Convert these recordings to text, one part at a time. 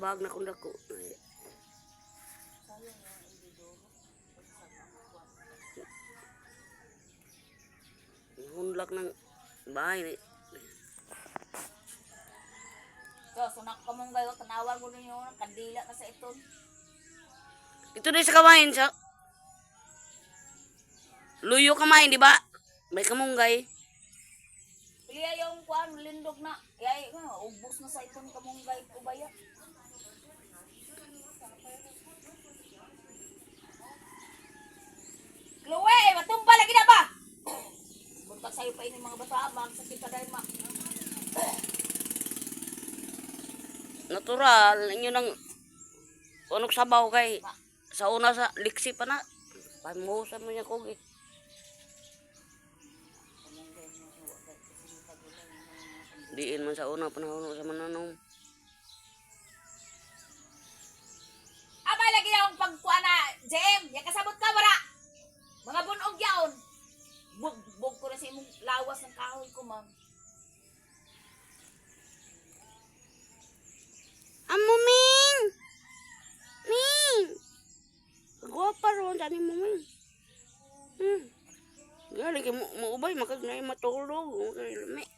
bag na kung dako. Hunlak ng bahay. So, sunak ka mong gayo, tanawar mo ninyo, kandila ka sa iton. Ito na sa kawain sa luyo kamain, di ba? May kamunggay. Iliya yung kuan, lindog na. Yay, ubos na sa iton kamunggay ko ba yan? Chloe, matumba lagi na ba? Buntag sa'yo pa ini mga bata, sakit ka dahil ma. Natural, inyo nang unok sabaw kay sa una sa liksi pa na. Pamuhusan mo niya kogi. Diin man sa una panahon sa mananong. Abay lagi na akong pagkuan na, Jem, yan kasabot ka, wala. Mga bunog yaon. Bug ko na sa imong lawas ng kahoy ko, ma'am. Amo Ming! Ming! Guwapa ron sa ni mo Ming. Galing kay mo ubay makag na matulog, kay lumi.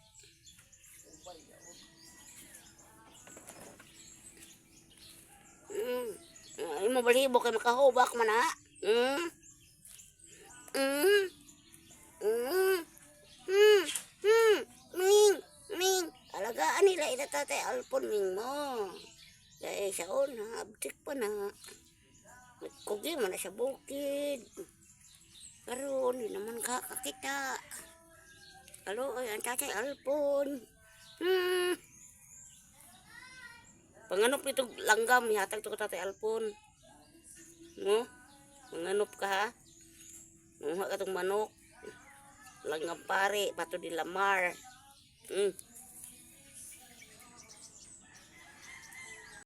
Ay mo balibo kay makahubak man ha. Ming, alagaan nila ita tatay alpon Ming mo. Dahil sa una, abtik pa na. Kugi mo na sa bukid. Pero hindi naman kakakita. Alo, ay, ang tatay alpon. Panganop nito langgam, ihatag ito ko tatay alpon. No? Panganop ka ha? Muha ka itong manok. Langgam pare, pato di lamar.